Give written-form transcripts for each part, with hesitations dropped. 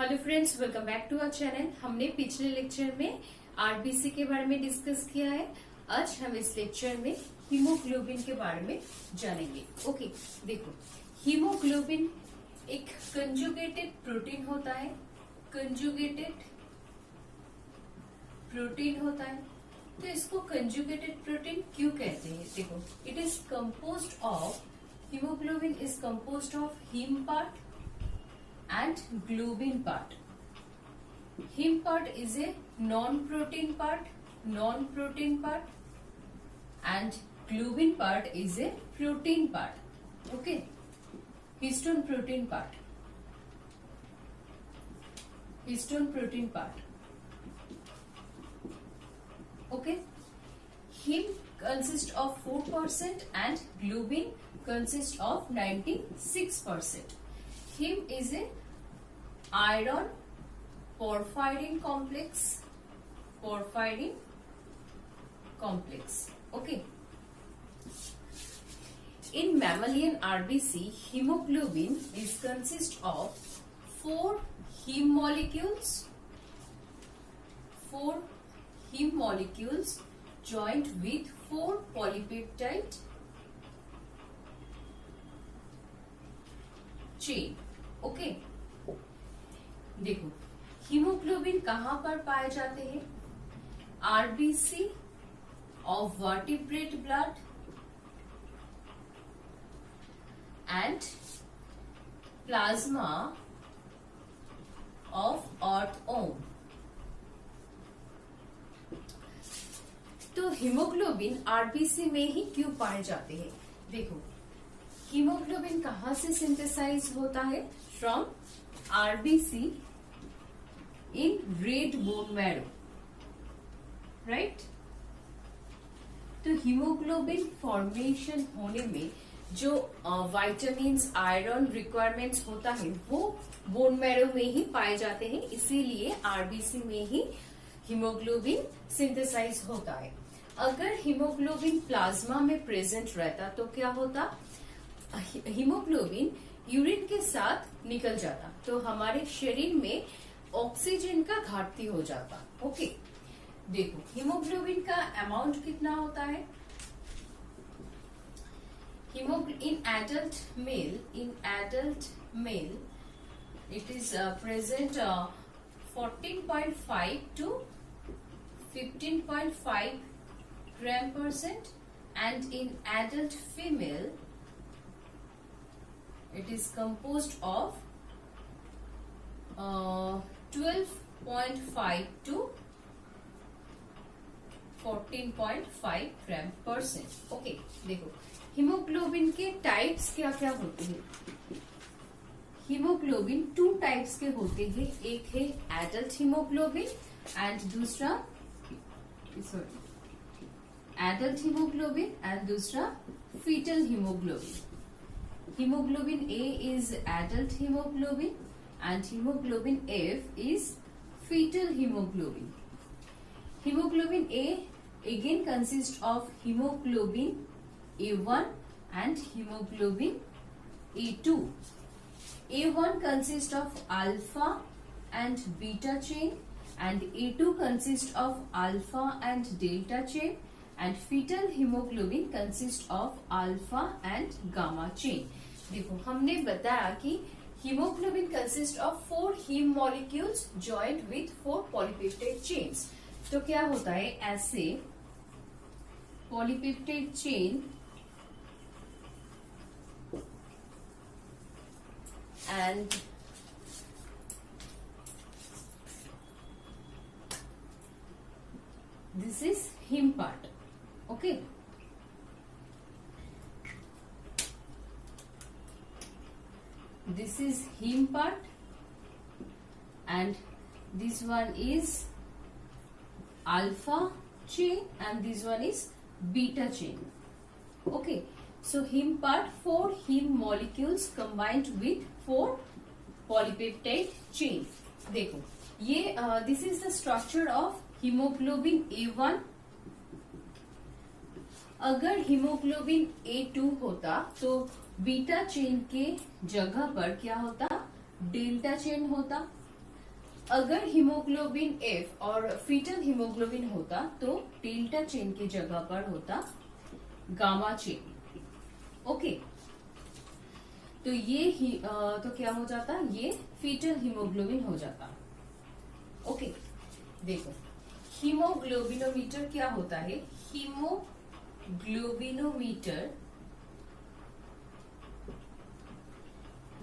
Hello friends, welcome back to our channel. हमने पिछले lecture में आरबीसी के बारे में डिस्कस किया है। आज हम इस लेक्चर में हीमोग्लोबिन के बारे में जानेंगे। ओके, देखो, हीमोग्लोबिन एक कंजुगेटेड प्रोटीन होता है। कंजुगेटेड प्रोटीन होता है, तो इसको कंजुगेटेड प्रोटीन क्यों कहते हैं? देखो, it is composed of, haemoglobin is composed of haem part and globin part. Heme part is a non-protein part, and globin part is a protein part. Okay, histone protein part. Okay, heme consists of 4% and globin consists of 96%. Heme is a iron porphyrin complex. Okay. In mammalian RBC, hemoglobin is consist of 4 heme molecules. 4 heme molecules joined with 4 polypeptide chain. Okay, देखो, haemoglobin कहाँ पर पाए जाते हैं? RBC of vertebrate blood and plasma of earthworm. तो haemoglobin RBC में ही क्यों पाए जाते हैं? देखो, हीमोग्लोबिन कहाँ से सिंथेसाइज होता है? From RBC in red bone marrow, right? तो हीमोग्लोबिन फॉर्मेशन होने में जो विटामिन्स, आयरन रिक्वायरमेंट्स होता है वो बोन मैरो में ही पाए जाते हैं, इसीलिए आरबीसी में ही हीमोग्लोबिन सिंथेसाइज होता है। अगर हीमोग्लोबिन प्लाज्मा में प्रेजेंट रहता तो क्या होता? हीमोग्लोबिन यूरिन के साथ निकल जाता, तो हमारे शरीर में ऑक्सीजन का घाटती हो जाता। ओके, देखो, हीमोग्लोबिन का अमाउंट कितना होता है? In adult mail it is present 14.5 to 15.5 gram %, and in adult female it is composed of 12.5 to 14.5 gram %. Okay, देखो, हीमोग्लोबिन के टाइप्स क्या क्या होते हैं? हीमोग्लोबिन 2 टाइप्स के होते हैं। एक है एडल्ट हीमोग्लोबिन एंड दूसरा foetal haemoglobin. Hemoglobin A is adult hemoglobin and hemoglobin F is fetal hemoglobin. Hemoglobin A again consists of hemoglobin A1 and hemoglobin A2. A1 consists of alpha and beta chain and A2 consists of alpha and delta chain, and fetal hemoglobin consists of alpha and gamma chain. देखो, हमने बताया कि haemoglobin consist of 4 haem molecules joint with 4 polypeptide chains. तो क्या होता है? ऐसे polypeptide chain and this is haem part. Okay, this is heme part and this one is alpha chain and this one is beta chain. Okay, so heme part 4 heme molecules combined with 4 polypeptide chain. देखो, ये this is the structure of hemoglobin A1 अगर haemoglobin A2 होता तो beta chain के जगह पर क्या होता, डेल्टा चेन होता। अगर हीमोग्लोबिन एफ और फीटल हीमोग्लोबिन होता तो डेल्टा चेन की जगह पर होता गामा चेन। ओके, तो ये तो क्या हो जाता, ये फीटल हीमोग्लोबिन हो जाता। ओके, देखो हीमोग्लोबिनोमीटर क्या होता है। हीमोग्लोबिनोमीटर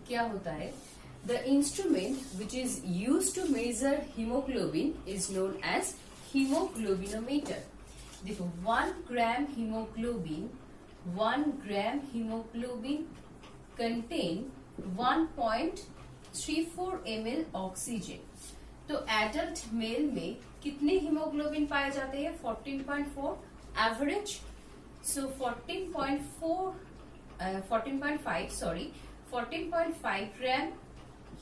क्या होता है, the instrument which is use to measure haemoglobin is known as haemoglobinometer. देखो 1 gram haemoglobin contain 1.34 ml oxygen. तो एडल्ट मेल में कितने हीमोग्लोबिन पाए जाते हैं, 14.4 average. So 14.5 gram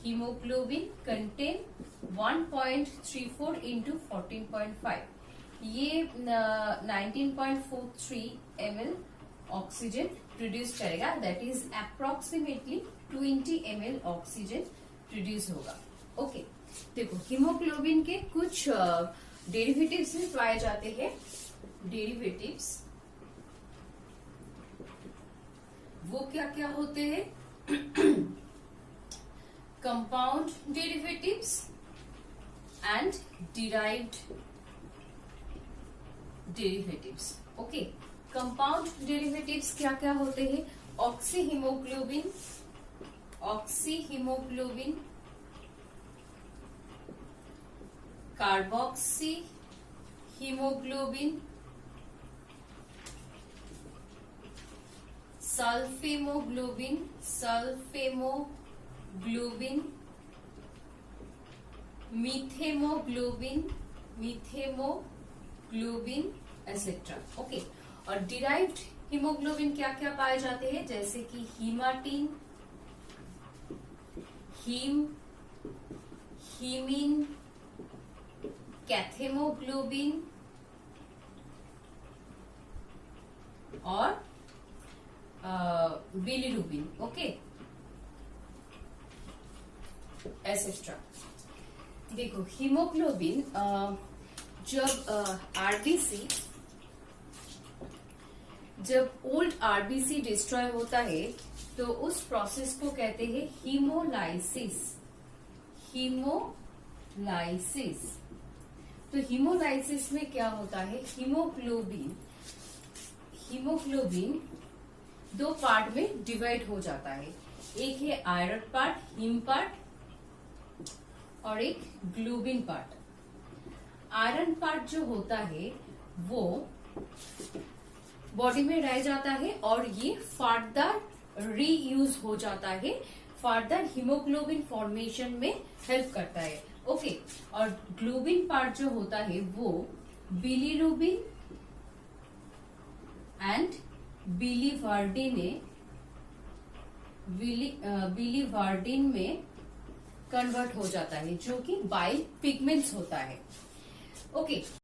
haemoglobin contain 1.34 into 14.5, ये 19.43 ml ऑक्सीजन प्रोड्यूस करेगा। That is approximately 20 ml oxygen produce होगा। ओके, देखो हीमोग्लोबिन के कुछ डेरिवेटिव्स भी पाए जाते हैं। डेरिवेटिव्स वो क्या क्या होते हैं, compound derivatives and derived derivatives. Okay, compound derivatives क्या क्या होते हैं, oxy haemoglobin, carboxy haemoglobin, sulphaemoglobin, methaemoglobin etcetera. Okay, और डिराइव्ड हीमोग्लोबिन क्या क्या पाए जाते हैं, जैसे कि हीमाटीन, हीमीन, कैथेमोग्लोबिन और बिलिरुबिन। Okay, etcetera. देखो हीमोग्लोबिन जब ओल्ड आरबीसी डिस्ट्रॉय होता है तो उस प्रोसेस को कहते हैं हीमोलाइसिस। तो हीमोलाइसिस में क्या होता है, हीमोग्लोबिन 2 पार्ट में डिवाइड हो जाता है। एक है आयरन पार्ट, हीम पार्ट, और एक ग्लोबिन पार्ट। आयरन पार्ट जो होता है वो बॉडी में रह जाता है और ये फर्दर रीयूज हो जाता है, फर्दर हीमोग्लोबिन फॉर्मेशन में हेल्प करता है। ओके, और ग्लोबिन पार्ट जो होता है वो बिलिरुबिन एंड बिलीवर्डिन में कन्वर्ट हो जाता है, जो कि बाइल पिगमेंट्स होता है। ओके,